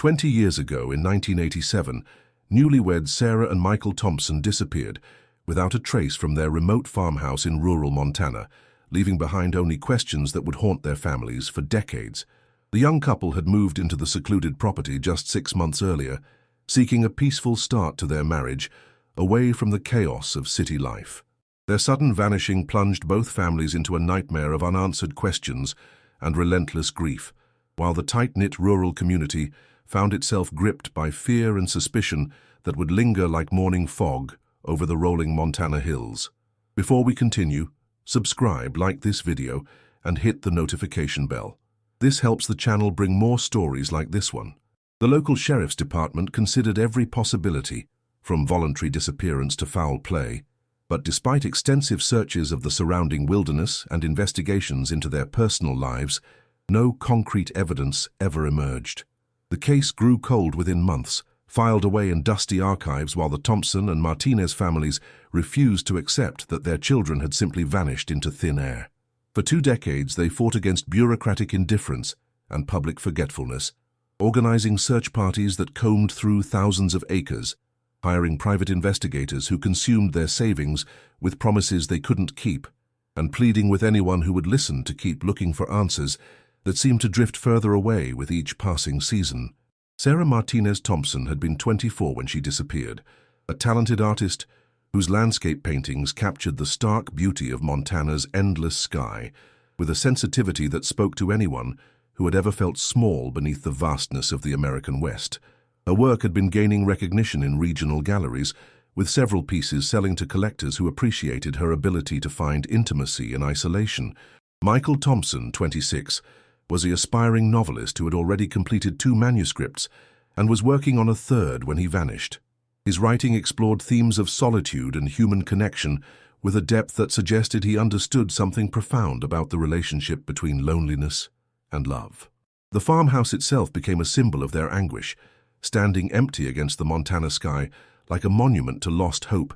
20 years ago, in 1987, newlyweds Sarah and Michael Thompson disappeared without a trace from their remote farmhouse in rural Montana, leaving behind only questions that would haunt their families for decades. The young couple had moved into the secluded property just 6 months earlier, seeking a peaceful start to their marriage, away from the chaos of city life. Their sudden vanishing plunged both families into a nightmare of unanswered questions and relentless grief, while the tight-knit rural community found itself gripped by fear and suspicion that would linger like morning fog over the rolling Montana hills. Before we continue, subscribe, like this video, and hit the notification bell. This helps the channel bring more stories like this one. The local sheriff's department considered every possibility, from voluntary disappearance to foul play, but despite extensive searches of the surrounding wilderness and investigations into their personal lives, no concrete evidence ever emerged. The case grew cold within months, filed away in dusty archives, while the Thompson and Martinez families refused to accept that their children had simply vanished into thin air. For 2 decades, they fought against bureaucratic indifference and public forgetfulness, organizing search parties that combed through thousands of acres, hiring private investigators who consumed their savings with promises they couldn't keep, and pleading with anyone who would listen to keep looking for answers that seemed to drift further away with each passing season. Sarah Martinez Thompson had been 24 when she disappeared, a talented artist whose landscape paintings captured the stark beauty of Montana's endless sky with a sensitivity that spoke to anyone who had ever felt small beneath the vastness of the American West. Her work had been gaining recognition in regional galleries, with several pieces selling to collectors who appreciated her ability to find intimacy in isolation. Michael Thompson, 26, was the aspiring novelist who had already completed 2 manuscripts and was working on a third when he vanished. His writing explored themes of solitude and human connection with a depth that suggested he understood something profound about the relationship between loneliness and love. The farmhouse itself became a symbol of their anguish, standing empty against the Montana sky like a monument to lost hope,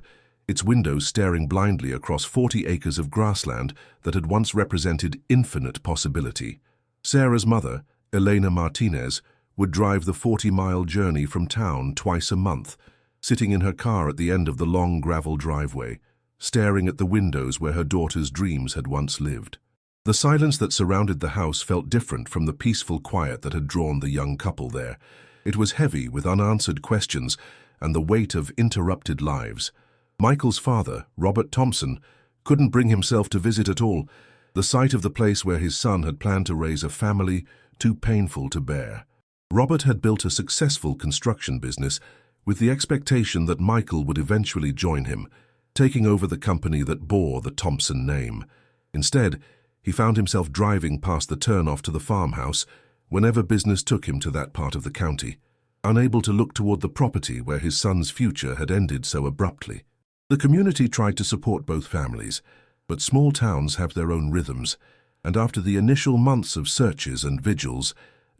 its windows staring blindly across 40 acres of grassland that had once represented infinite possibility. Sarah's mother, Elena Martinez, would drive the 40-mile journey from town twice a month, sitting in her car at the end of the long gravel driveway, staring at the windows where her daughter's dreams had once lived. The silence that surrounded the house felt different from the peaceful quiet that had drawn the young couple there. It was heavy with unanswered questions and the weight of interrupted lives. Michael's father, Robert Thompson, couldn't bring himself to visit at all, the sight of the place where his son had planned to raise a family too painful to bear. Robert had built a successful construction business with the expectation that Michael would eventually join him, taking over the company that bore the Thompson name. Instead, he found himself driving past the turnoff to the farmhouse whenever business took him to that part of the county, unable to look toward the property where his son's future had ended so abruptly. The community tried to support both families, but small towns have their own rhythms, and after the initial months of searches and vigils,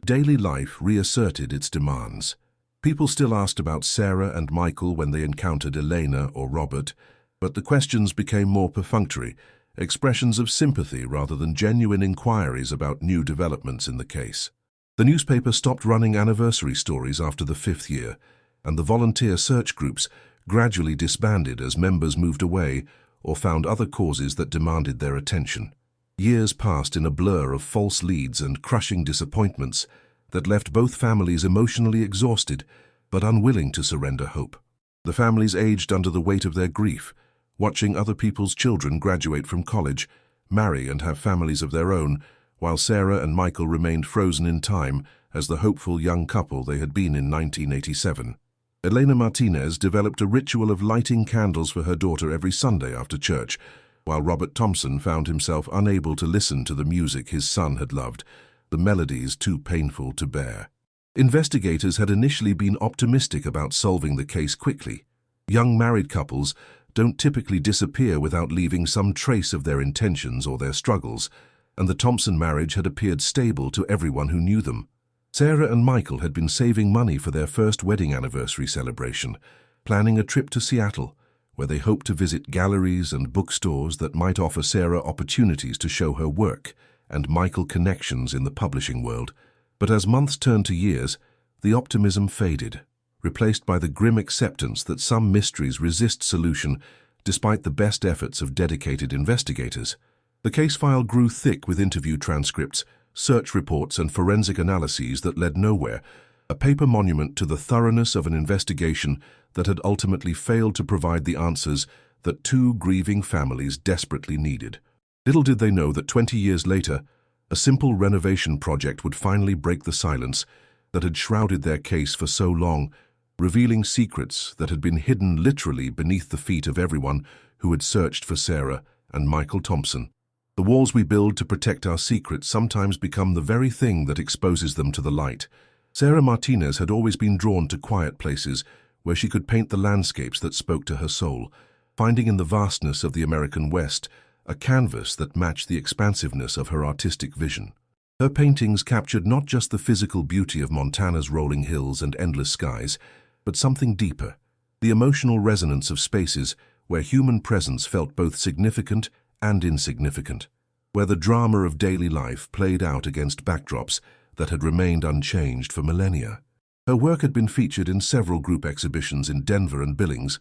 daily life reasserted its demands. People still asked about Sarah and Michael when they encountered Elena or Robert, but the questions became more perfunctory, expressions of sympathy rather than genuine inquiries about new developments in the case. The newspaper stopped running anniversary stories after the 5th year, and the volunteer search groups gradually disbanded as members moved away or found other causes that demanded their attention. Years passed in a blur of false leads and crushing disappointments that left both families emotionally exhausted but unwilling to surrender hope. The families aged under the weight of their grief, watching other people's children graduate from college, marry and have families of their own, while Sarah and Michael remained frozen in time as the hopeful young couple they had been in 1987. Elena Martinez developed a ritual of lighting candles for her daughter every Sunday after church, while Robert Thompson found himself unable to listen to the music his son had loved, the melodies too painful to bear. Investigators had initially been optimistic about solving the case quickly. Young married couples don't typically disappear without leaving some trace of their intentions or their struggles, and the Thompson marriage had appeared stable to everyone who knew them. Sarah and Michael had been saving money for their first wedding anniversary celebration, planning a trip to Seattle, where they hoped to visit galleries and bookstores that might offer Sarah opportunities to show her work and Michael connections in the publishing world. But as months turned to years, the optimism faded, replaced by the grim acceptance that some mysteries resist solution despite the best efforts of dedicated investigators. The case file grew thick with interview transcripts, search reports, and forensic analyses that led nowhere, a paper monument to the thoroughness of an investigation that had ultimately failed to provide the answers that two grieving families desperately needed. Little did they know that 20 years later, a simple renovation project would finally break the silence that had shrouded their case for so long, revealing secrets that had been hidden literally beneath the feet of everyone who had searched for Sarah and Michael Thompson. The walls we build to protect our secrets sometimes become the very thing that exposes them to the light. Sarah Martinez had always been drawn to quiet places where she could paint the landscapes that spoke to her soul, finding in the vastness of the American West a canvas that matched the expansiveness of her artistic vision. Her paintings captured not just the physical beauty of Montana's rolling hills and endless skies, but something deeper, the emotional resonance of spaces where human presence felt both significant and insignificant, where the drama of daily life played out against backdrops that had remained unchanged for millennia. Her work had been featured in several group exhibitions in Denver and Billings,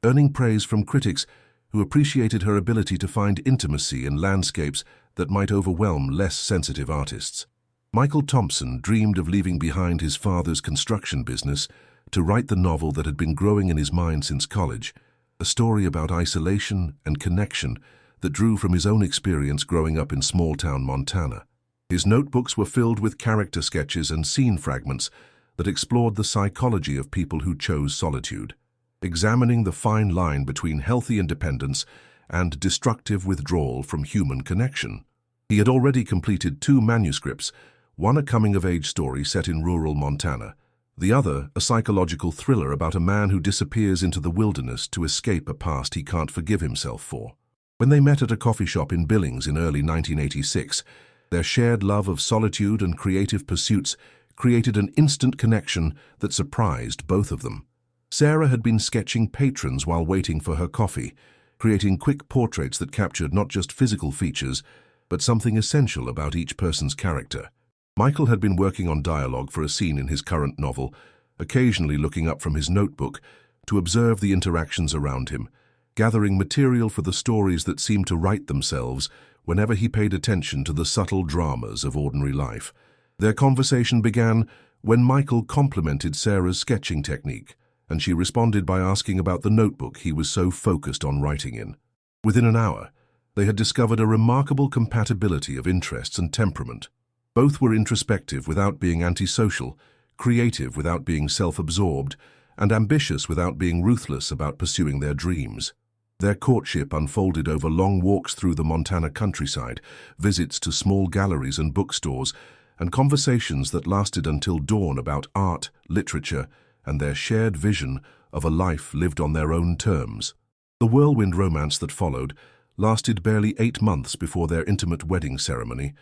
earning praise from critics who appreciated her ability to find intimacy in landscapes that might overwhelm less sensitive artists. Michael Thompson dreamed of leaving behind his father's construction business to write the novel that had been growing in his mind since college, a story about isolation and connection that drew from his own experience growing up in small-town Montana. His notebooks were filled with character sketches and scene fragments that explored the psychology of people who chose solitude, examining the fine line between healthy independence and destructive withdrawal from human connection. He had already completed 2 manuscripts, one a coming-of-age story set in rural Montana, the other a psychological thriller about a man who disappears into the wilderness to escape a past he can't forgive himself for. When they met at a coffee shop in Billings in early 1986, their shared love of solitude and creative pursuits created an instant connection that surprised both of them. Sarah had been sketching patrons while waiting for her coffee, creating quick portraits that captured not just physical features, but something essential about each person's character. Michael had been working on dialogue for a scene in his current novel, occasionally looking up from his notebook to observe the interactions around him, gathering material for the stories that seemed to write themselves whenever he paid attention to the subtle dramas of ordinary life. Their conversation began when Michael complimented Sarah's sketching technique, and she responded by asking about the notebook he was so focused on writing in. Within an hour, they had discovered a remarkable compatibility of interests and temperament. Both were introspective without being antisocial, creative without being self-absorbed, and ambitious without being ruthless about pursuing their dreams. Their courtship unfolded over long walks through the Montana countryside, visits to small galleries and bookstores, and conversations that lasted until dawn about art, literature, and their shared vision of a life lived on their own terms. The whirlwind romance that followed lasted barely 8 months before their intimate wedding ceremony,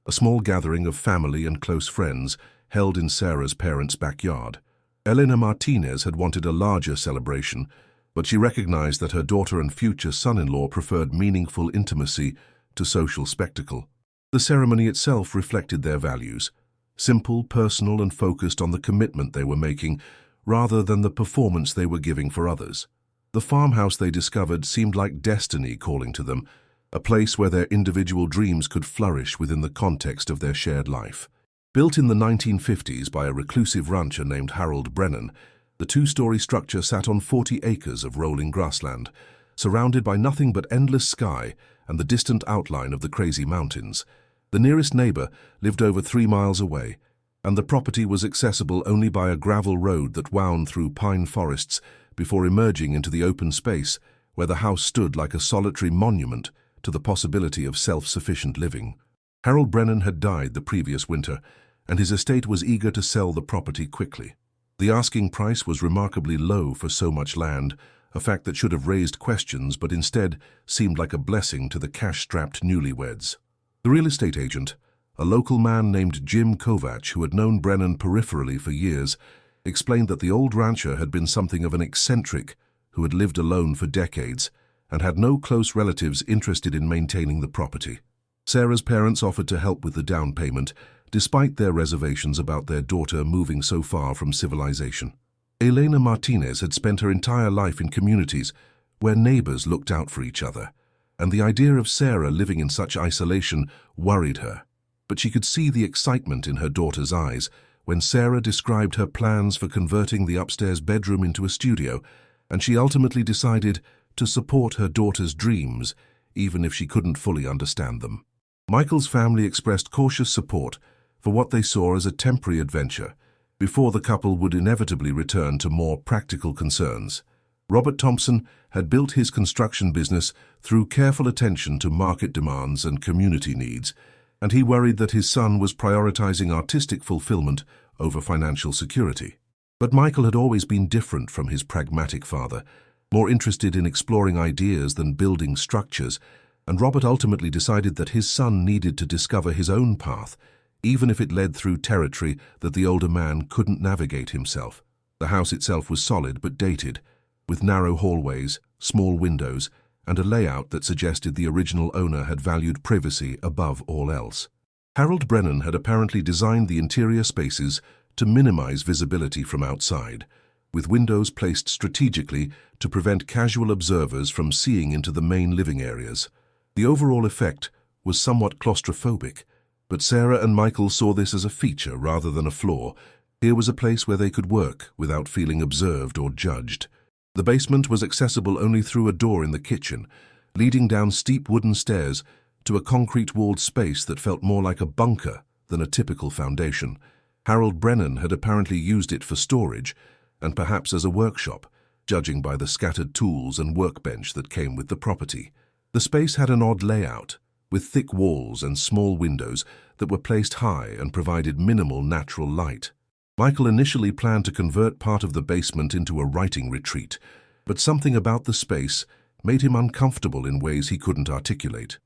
a small gathering of family and close friends held in Sarah's parents' backyard. Elena Martinez had wanted a larger celebration, but she recognized that her daughter and future son-in-law preferred meaningful intimacy to social spectacle. The ceremony itself reflected their values, simple, personal, and focused on the commitment they were making rather than the performance they were giving for others. The farmhouse they discovered seemed like destiny calling to them, a place where their individual dreams could flourish within the context of their shared life. Built in the 1950s by a reclusive rancher named Harold Brennan, the 2-story structure sat on 40 acres of rolling grassland, surrounded by nothing but endless sky and the distant outline of the crazy mountains. The nearest neighbor lived over 3 miles away, and the property was accessible only by a gravel road that wound through pine forests before emerging into the open space where the house stood like a solitary monument to the possibility of self-sufficient living. Harold Brennan had died the previous winter, and his estate was eager to sell the property quickly. The asking price was remarkably low for so much land, a fact that should have raised questions but instead seemed like a blessing to the cash-strapped newlyweds. The real estate agent, a local man named Jim Kovach who had known Brennan peripherally for years, explained that the old rancher had been something of an eccentric who had lived alone for decades and had no close relatives interested in maintaining the property. Sarah's parents offered to help with the down payment, despite their reservations about their daughter moving so far from civilization. Elena Martinez had spent her entire life in communities where neighbors looked out for each other, and the idea of Sarah living in such isolation worried her. But she could see the excitement in her daughter's eyes when Sarah described her plans for converting the upstairs bedroom into a studio, and she ultimately decided to support her daughter's dreams, even if she couldn't fully understand them. Michael's family expressed cautious support for what they saw as a temporary adventure, before the couple would inevitably return to more practical concerns. Robert Thompson had built his construction business through careful attention to market demands and community needs, and he worried that his son was prioritizing artistic fulfillment over financial security. But Michael had always been different from his pragmatic father, more interested in exploring ideas than building structures, and Robert ultimately decided that his son needed to discover his own path, even if it led through territory that the older man couldn't navigate himself. The house itself was solid but dated, with narrow hallways, small windows, and a layout that suggested the original owner had valued privacy above all else. Harold Brennan had apparently designed the interior spaces to minimize visibility from outside, with windows placed strategically to prevent casual observers from seeing into the main living areas. The overall effect was somewhat claustrophobic, but Sarah and Michael saw this as a feature rather than a flaw. Here was a place where they could work without feeling observed or judged. The basement was accessible only through a door in the kitchen, leading down steep wooden stairs to a concrete-walled space that felt more like a bunker than a typical foundation. Harold Brennan had apparently used it for storage, and perhaps as a workshop, judging by the scattered tools and workbench that came with the property. The space had an odd layout, with thick walls and small windows that were placed high and provided minimal natural light. Michael initially planned to convert part of the basement into a writing retreat, but something about the space made him uncomfortable in ways he couldn't articulate.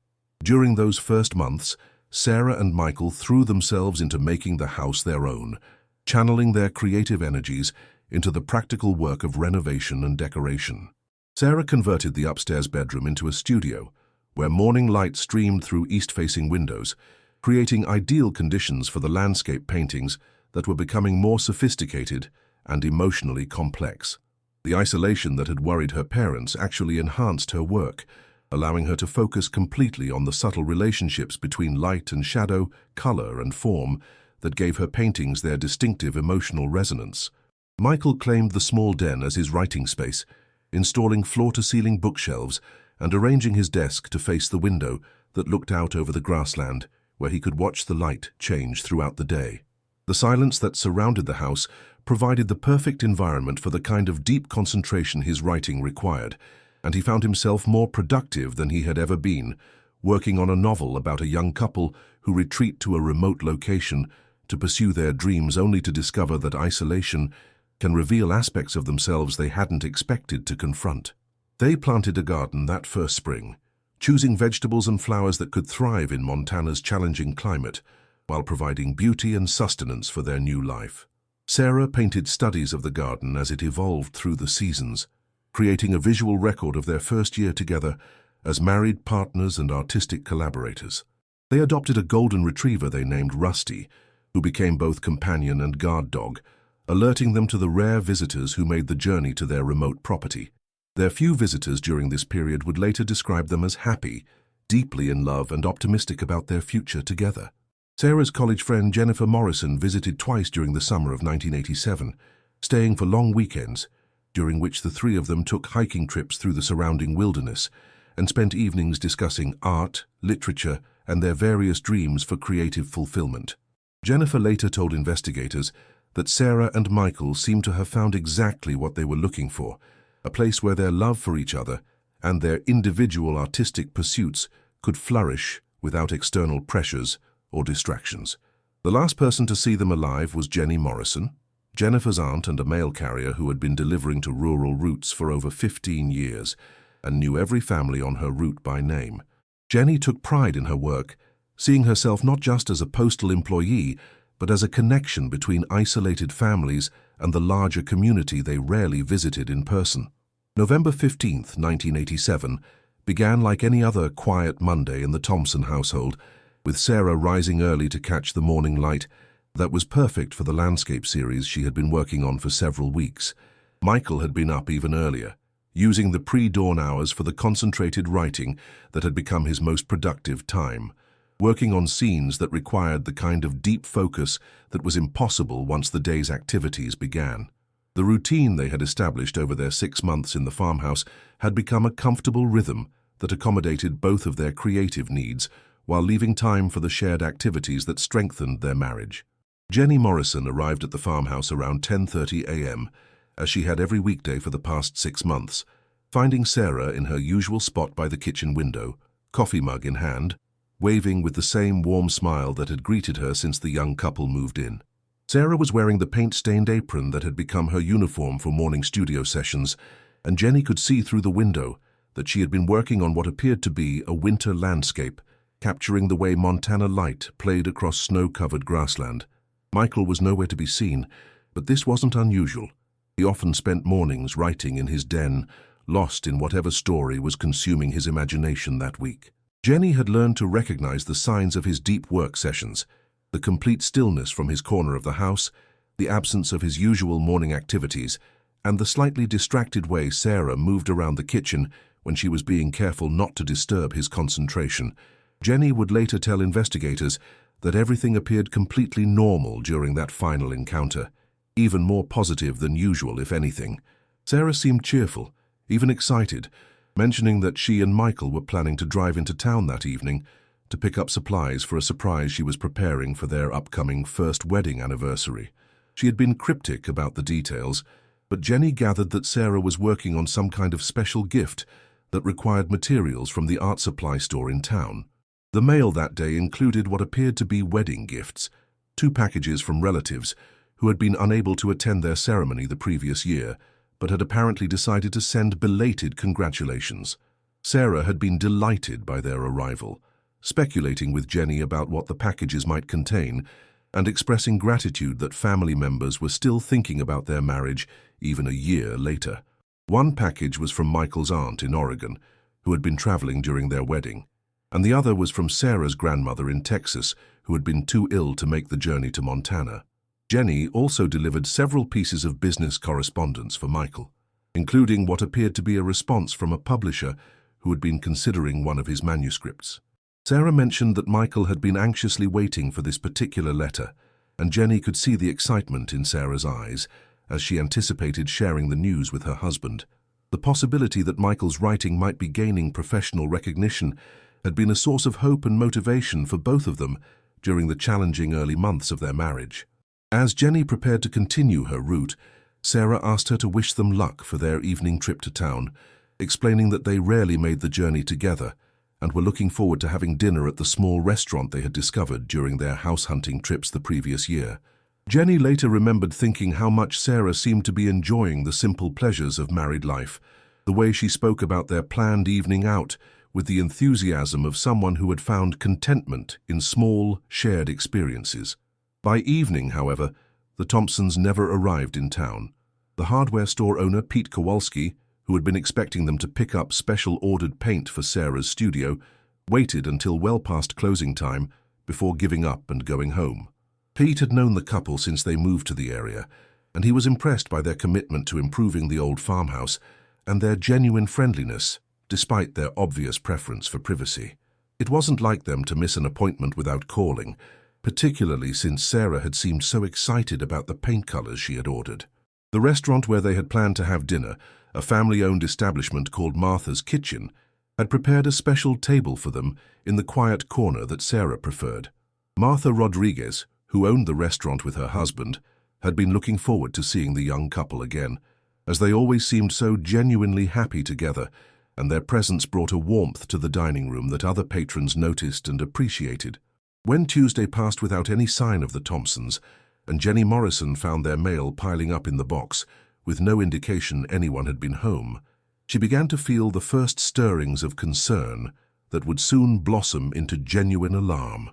During those first months, Sarah and Michael threw themselves into making the house their own, channeling their creative energies into the practical work of renovation and decoration. Sarah converted the upstairs bedroom into a studio, where morning light streamed through east-facing windows, creating ideal conditions for the landscape paintings that were becoming more sophisticated and emotionally complex. The isolation that had worried her parents actually enhanced her work, allowing her to focus completely on the subtle relationships between light and shadow, color and form that gave her paintings their distinctive emotional resonance. Michael claimed the small den as his writing space, installing floor-to-ceiling bookshelves and arranging his desk to face the window that looked out over the grassland, where he could watch the light change throughout the day. The silence that surrounded the house provided the perfect environment for the kind of deep concentration his writing required, and he found himself more productive than he had ever been, working on a novel about a young couple who retreat to a remote location to pursue their dreams only to discover that isolation can reveal aspects of themselves they hadn't expected to confront. They planted a garden that first spring, choosing vegetables and flowers that could thrive in Montana's challenging climate, while providing beauty and sustenance for their new life. Sarah painted studies of the garden as it evolved through the seasons, creating a visual record of their first year together as married partners and artistic collaborators. They adopted a golden retriever they named Rusty, who became both companion and guard dog, alerting them to the rare visitors who made the journey to their remote property. Their few visitors during this period would later describe them as happy, deeply in love and optimistic about their future together. Sarah's college friend Jennifer Morrison visited twice during the summer of 1987, staying for long weekends, during which the three of them took hiking trips through the surrounding wilderness and spent evenings discussing art, literature, and their various dreams for creative fulfillment. Jennifer later told investigators that Sarah and Michael seemed to have found exactly what they were looking for, a place where their love for each other and their individual artistic pursuits could flourish without external pressures or distractions. The last person to see them alive was Jenny Morrison, Jennifer's aunt and a mail carrier who had been delivering to rural routes for over 15 years and knew every family on her route by name. Jenny took pride in her work, seeing herself not just as a postal employee, but as a connection between isolated families and the larger community they rarely visited in person. November 15, 1987, began like any other quiet Monday in the Thompson household, with Sarah rising early to catch the morning light that was perfect for the landscape series she had been working on for several weeks. Michael had been up even earlier, using the pre-dawn hours for the concentrated writing that had become his most productive time, working on scenes that required the kind of deep focus that was impossible once the day's activities began. The routine they had established over their 6 months in the farmhouse had become a comfortable rhythm that accommodated both of their creative needs while leaving time for the shared activities that strengthened their marriage. Jenny Morrison arrived at the farmhouse around 10:30 a.m., as she had every weekday for the past 6 months, finding Sarah in her usual spot by the kitchen window, coffee mug in hand, waving with the same warm smile that had greeted her since the young couple moved in. Sarah was wearing the paint-stained apron that had become her uniform for morning studio sessions, and Jenny could see through the window that she had been working on what appeared to be a winter landscape, capturing the way Montana light played across snow-covered grassland. Michael was nowhere to be seen, but this wasn't unusual. He often spent mornings writing in his den, lost in whatever story was consuming his imagination that week. Jenny had learned to recognize the signs of his deep work sessions: the complete stillness from his corner of the house, the absence of his usual morning activities, and the slightly distracted way Sarah moved around the kitchen when she was being careful not to disturb his concentration. Jenny would later tell investigators that everything appeared completely normal during that final encounter, even more positive than usual, if anything. Sarah seemed cheerful, even excited, mentioning that she and Michael were planning to drive into town that evening to pick up supplies for a surprise she was preparing for their upcoming first wedding anniversary. She had been cryptic about the details, but Jenny gathered that Sarah was working on some kind of special gift that required materials from the art supply store in town. The mail that day included what appeared to be wedding gifts, 2 packages from relatives who had been unable to attend their ceremony the previous year, but had apparently decided to send belated congratulations. Sarah had been delighted by their arrival, speculating with Jenny about what the packages might contain, and expressing gratitude that family members were still thinking about their marriage even a year later. One package was from Michael's aunt in Oregon, who had been traveling during their wedding, and the other was from Sarah's grandmother in Texas, who had been too ill to make the journey to Montana. Jenny also delivered several pieces of business correspondence for Michael, including what appeared to be a response from a publisher who had been considering one of his manuscripts. Sarah mentioned that Michael had been anxiously waiting for this particular letter, and Jenny could see the excitement in Sarah's eyes as she anticipated sharing the news with her husband. The possibility that Michael's writing might be gaining professional recognition had been a source of hope and motivation for both of them during the challenging early months of their marriage. As Jenny prepared to continue her route, Sarah asked her to wish them luck for their evening trip to town, explaining that they rarely made the journey together and were looking forward to having dinner at the small restaurant they had discovered during their house-hunting trips the previous year. Jenny later remembered thinking how much Sarah seemed to be enjoying the simple pleasures of married life, the way she spoke about their planned evening out with the enthusiasm of someone who had found contentment in small, shared experiences. By evening, however, the Thompsons never arrived in town. The hardware store owner, Pete Kowalski, who had been expecting them to pick up special-ordered paint for Sarah's studio, waited until well past closing time before giving up and going home. Pete had known the couple since they moved to the area, and he was impressed by their commitment to improving the old farmhouse and their genuine friendliness, despite their obvious preference for privacy. It wasn't like them to miss an appointment without calling, particularly since Sarah had seemed so excited about the paint colors she had ordered. The restaurant where they had planned to have dinner, a family-owned establishment called Martha's Kitchen, had prepared a special table for them in the quiet corner that Sarah preferred. Martha Rodriguez, who owned the restaurant with her husband, had been looking forward to seeing the young couple again, as they always seemed so genuinely happy together, and their presence brought a warmth to the dining room that other patrons noticed and appreciated. When Tuesday passed without any sign of the Thompsons, and Jenny Morrison found their mail piling up in the box, with no indication anyone had been home, she began to feel the first stirrings of concern that would soon blossom into genuine alarm.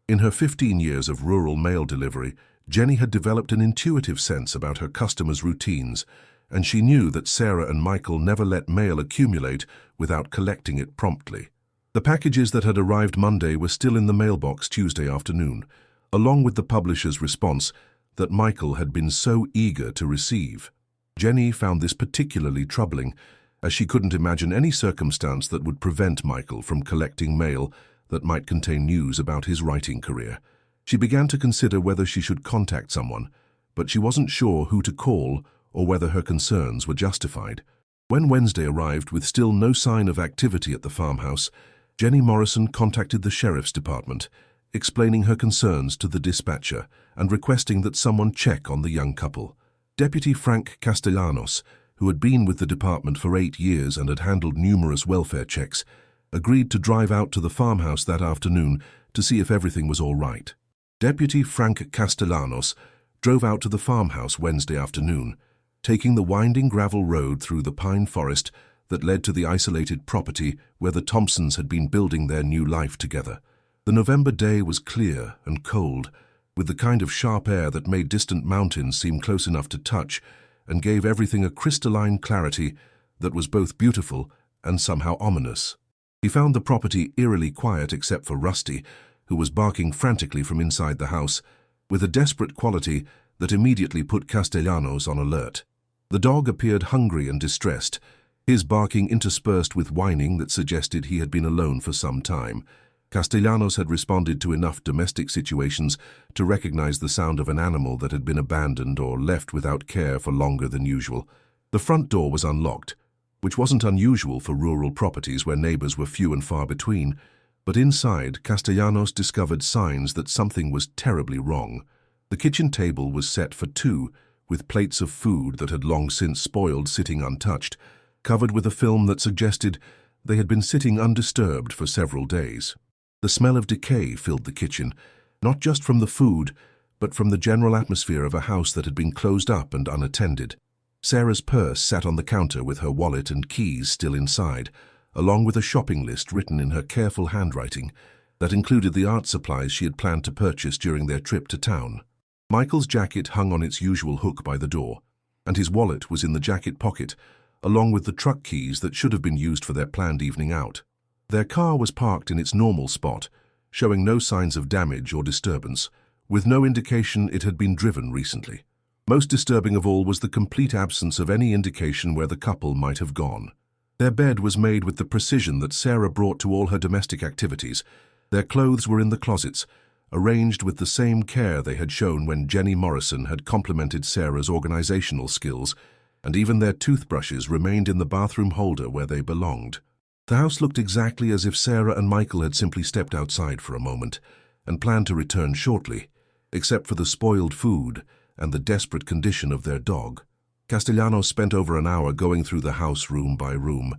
In her 15 years of rural mail delivery, Jenny had developed an intuitive sense about her customers' routines, and she knew that Sarah and Michael never let mail accumulate without collecting it promptly. The packages that had arrived Monday were still in the mailbox Tuesday afternoon, along with the publisher's response that Michael had been so eager to receive. Jenny found this particularly troubling, as she couldn't imagine any circumstance that would prevent Michael from collecting mail that might contain news about his writing career. She began to consider whether she should contact someone, but she wasn't sure who to call or whether her concerns were justified. When Wednesday arrived with still no sign of activity at the farmhouse, Jenny Morrison contacted the sheriff's department, explaining her concerns to the dispatcher and requesting that someone check on the young couple. Deputy Frank Castellanos, who had been with the department for 8 years and had handled numerous welfare checks, agreed to drive out to the farmhouse that afternoon to see if everything was all right. Deputy Frank Castellanos drove out to the farmhouse Wednesday afternoon, taking the winding gravel road through the pine forest that led to the isolated property where the Thompsons had been building their new life together. The November day was clear and cold, with the kind of sharp air that made distant mountains seem close enough to touch and gave everything a crystalline clarity that was both beautiful and somehow ominous. He found the property eerily quiet except for Rusty, who was barking frantically from inside the house, with a desperate quality that immediately put Castellanos on alert. The dog appeared hungry and distressed, his barking interspersed with whining that suggested he had been alone for some time. Castellanos had responded to enough domestic situations to recognize the sound of an animal that had been abandoned or left without care for longer than usual. The front door was unlocked, which wasn't unusual for rural properties where neighbors were few and far between, but inside, Castellanos discovered signs that something was terribly wrong. The kitchen table was set for 2, with plates of food that had long since spoiled sitting untouched, covered with a film that suggested they had been sitting undisturbed for several days. The smell of decay filled the kitchen, not just from the food, but from the general atmosphere of a house that had been closed up and unattended. Sarah's purse sat on the counter with her wallet and keys still inside, along with a shopping list written in her careful handwriting that included the art supplies she had planned to purchase during their trip to town. Michael's jacket hung on its usual hook by the door, and his wallet was in the jacket pocket, along with the truck keys that should have been used for their planned evening out. Their car was parked in its normal spot, showing no signs of damage or disturbance, with no indication it had been driven recently. Most disturbing of all was the complete absence of any indication where the couple might have gone. Their bed was made with the precision that Sarah brought to all her domestic activities. Their clothes were in the closets, arranged with the same care they had shown when Jenny Morrison had complimented Sarah's organizational skills, and even their toothbrushes remained in the bathroom holder where they belonged. The house looked exactly as if Sarah and Michael had simply stepped outside for a moment and planned to return shortly, except for the spoiled food and the desperate condition of their dog. Castellanos spent over an hour going through the house room by room,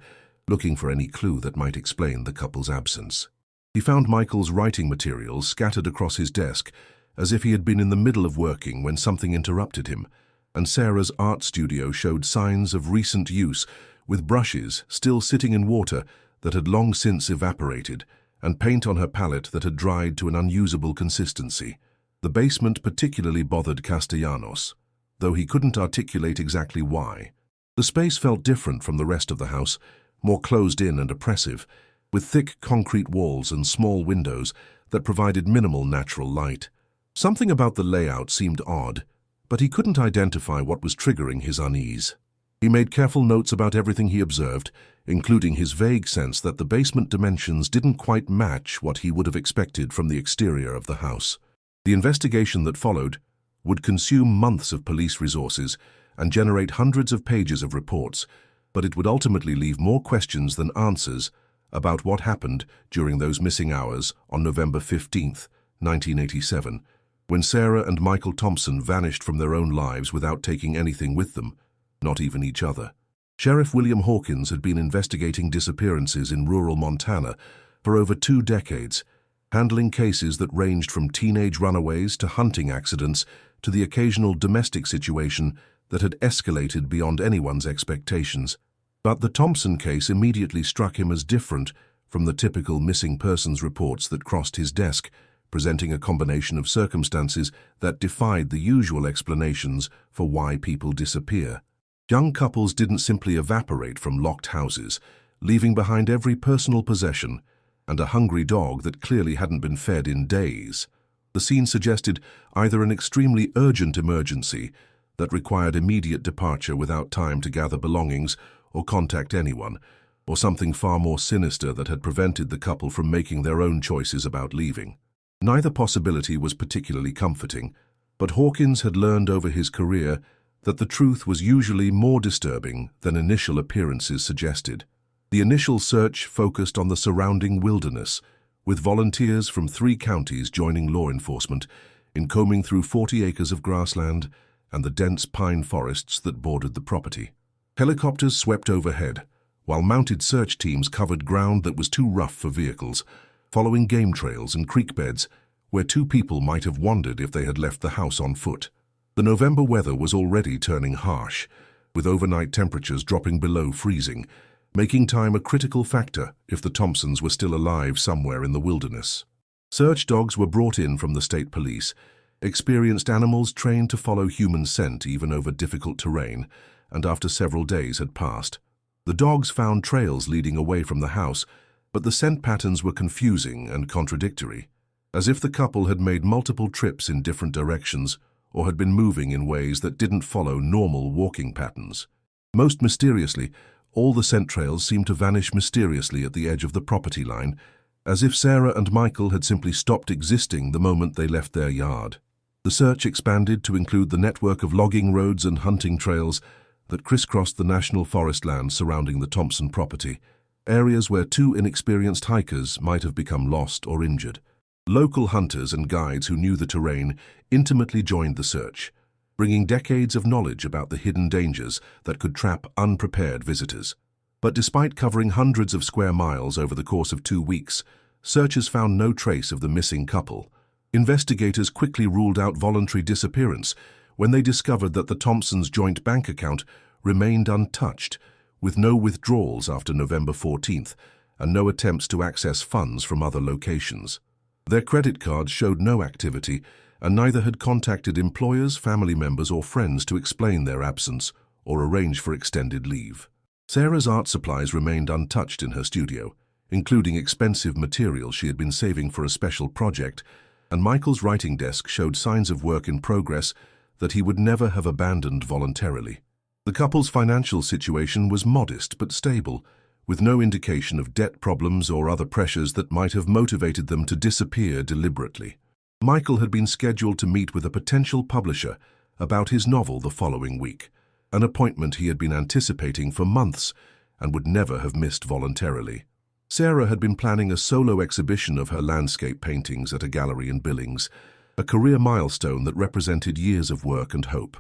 looking for any clue that might explain the couple's absence. He found Michael's writing materials scattered across his desk, as if he had been in the middle of working when something interrupted him, and Sarah's art studio showed signs of recent use, with brushes still sitting in water that had long since evaporated, and paint on her palette that had dried to an unusable consistency. The basement particularly bothered Castellanos, though he couldn't articulate exactly why. The space felt different from the rest of the house, more closed in and oppressive, with thick concrete walls and small windows that provided minimal natural light. Something about the layout seemed odd, but he couldn't identify what was triggering his unease. He made careful notes about everything he observed, including his vague sense that the basement dimensions didn't quite match what he would have expected from the exterior of the house. The investigation that followed would consume months of police resources and generate hundreds of pages of reports, but it would ultimately leave more questions than answers about what happened during those missing hours on November 15th, 1987, when Sarah and Michael Thompson vanished from their own lives without taking anything with them, not even each other. Sheriff William Hawkins had been investigating disappearances in rural Montana for over 2 decades, handling cases that ranged from teenage runaways to hunting accidents to the occasional domestic situation that had escalated beyond anyone's expectations. But the Thompson case immediately struck him as different from the typical missing persons reports that crossed his desk, presenting a combination of circumstances that defied the usual explanations for why people disappear. Young couples didn't simply evaporate from locked houses, leaving behind every personal possession, and a hungry dog that clearly hadn't been fed in days. The scene suggested either an extremely urgent emergency that required immediate departure without time to gather belongings or contact anyone, or something far more sinister that had prevented the couple from making their own choices about leaving. Neither possibility was particularly comforting, but Hawkins had learned over his career that the truth was usually more disturbing than initial appearances suggested. The initial search focused on the surrounding wilderness, with volunteers from 3 counties joining law enforcement in combing through 40 acres of grassland and the dense pine forests that bordered the property. Helicopters swept overhead, while mounted search teams covered ground that was too rough for vehicles, following game trails and creek beds where 2 people might have wandered if they had left the house on foot. The November weather was already turning harsh, with overnight temperatures dropping below freezing, making time a critical factor if the Thompsons were still alive somewhere in the wilderness. Search dogs were brought in from the state police, experienced animals trained to follow human scent even over difficult terrain, and after several days had passed. The dogs found trails leading away from the house, but the scent patterns were confusing and contradictory, as if the couple had made multiple trips in different directions or had been moving in ways that didn't follow normal walking patterns. Most mysteriously, all the scent trails seemed to vanish mysteriously at the edge of the property line, as if Sarah and Michael had simply stopped existing the moment they left their yard. The search expanded to include the network of logging roads and hunting trails that crisscrossed the national forest land surrounding the Thompson property, areas where 2 inexperienced hikers might have become lost or injured. Local hunters and guides who knew the terrain intimately joined the search, bringing decades of knowledge about the hidden dangers that could trap unprepared visitors. But despite covering hundreds of square miles over the course of 2 weeks, searchers found no trace of the missing couple. Investigators quickly ruled out voluntary disappearance when they discovered that the Thompsons' joint bank account remained untouched, with no withdrawals after November 14th and no attempts to access funds from other locations. Their credit cards showed no activity, and neither had contacted employers, family members, or friends to explain their absence or arrange for extended leave. Sarah's art supplies remained untouched in her studio, including expensive materials she had been saving for a special project, and Michael's writing desk showed signs of work in progress that he would never have abandoned voluntarily. The couple's financial situation was modest but stable, with no indication of debt problems or other pressures that might have motivated them to disappear deliberately. Michael had been scheduled to meet with a potential publisher about his novel the following week, an appointment he had been anticipating for months and would never have missed voluntarily. Sarah had been planning a solo exhibition of her landscape paintings at a gallery in Billings, a career milestone that represented years of work and hope.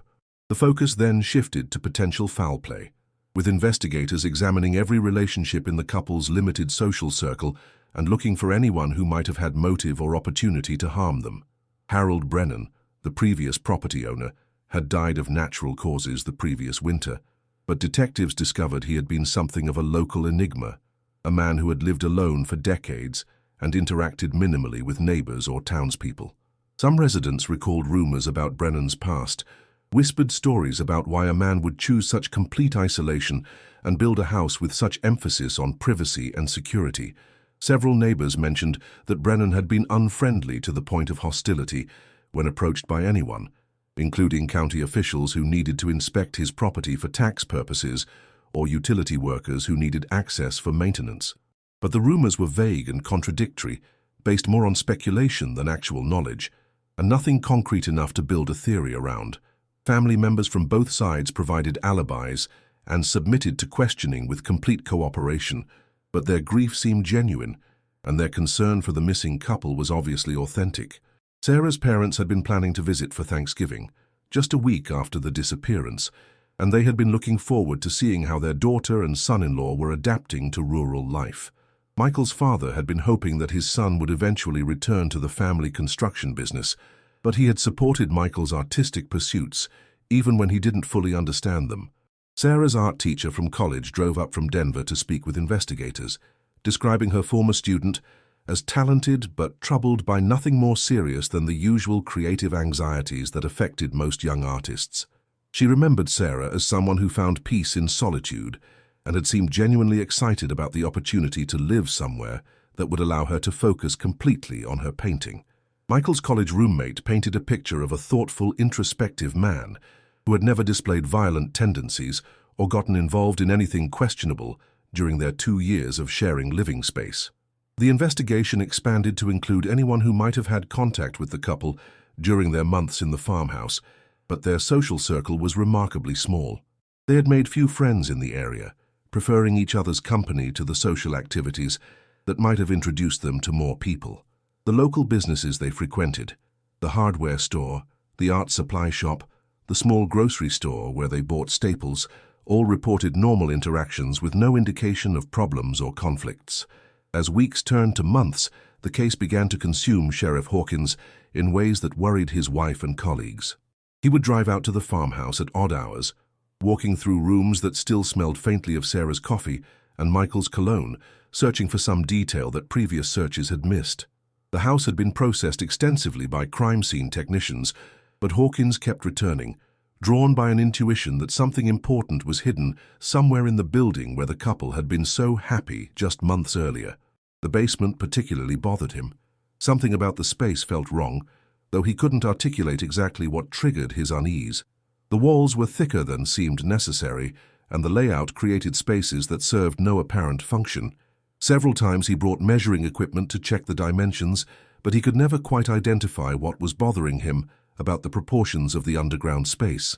The focus then shifted to potential foul play, with investigators examining every relationship in the couple's limited social circle and looking for anyone who might have had motive or opportunity to harm them. Harold Brennan, the previous property owner, had died of natural causes the previous winter, but detectives discovered he had been something of a local enigma, a man who had lived alone for decades and interacted minimally with neighbors or townspeople. Some residents recalled rumors about Brennan's past, whispered stories about why a man would choose such complete isolation and build a house with such emphasis on privacy and security. Several neighbors mentioned that Brennan had been unfriendly to the point of hostility when approached by anyone, including county officials who needed to inspect his property for tax purposes or utility workers who needed access for maintenance. But the rumors were vague and contradictory, based more on speculation than actual knowledge, and nothing concrete enough to build a theory around. Family members from both sides provided alibis and submitted to questioning with complete cooperation, but their grief seemed genuine, and their concern for the missing couple was obviously authentic. Sarah's parents had been planning to visit for Thanksgiving, just a week after the disappearance, and they had been looking forward to seeing how their daughter and son-in-law were adapting to rural life. Michael's father had been hoping that his son would eventually return to the family construction business, but he had supported Michael's artistic pursuits, even when he didn't fully understand them. Sarah's art teacher from college drove up from Denver to speak with investigators, describing her former student as talented but troubled by nothing more serious than the usual creative anxieties that affected most young artists. She remembered Sarah as someone who found peace in solitude and had seemed genuinely excited about the opportunity to live somewhere that would allow her to focus completely on her painting. Michael's college roommate painted a picture of a thoughtful, introspective man who had never displayed violent tendencies or gotten involved in anything questionable during their 2 years of sharing living space. The investigation expanded to include anyone who might have had contact with the couple during their months in the farmhouse, but their social circle was remarkably small. They had made few friends in the area, preferring each other's company to the social activities that might have introduced them to more people. The local businesses they frequented, the hardware store, the art supply shop, the small grocery store where they bought staples, all reported normal interactions with no indication of problems or conflicts. As weeks turned to months, the case began to consume Sheriff Hawkins in ways that worried his wife and colleagues. He would drive out to the farmhouse at odd hours, walking through rooms that still smelled faintly of Sarah's coffee and Michael's cologne, searching for some detail that previous searches had missed. The house had been processed extensively by crime scene technicians, but Hawkins kept returning, drawn by an intuition that something important was hidden somewhere in the building where the couple had been so happy just months earlier. The basement particularly bothered him. Something about the space felt wrong, though he couldn't articulate exactly what triggered his unease. The walls were thicker than seemed necessary, and the layout created spaces that served no apparent function. Several times he brought measuring equipment to check the dimensions, but he could never quite identify what was bothering him about the proportions of the underground space.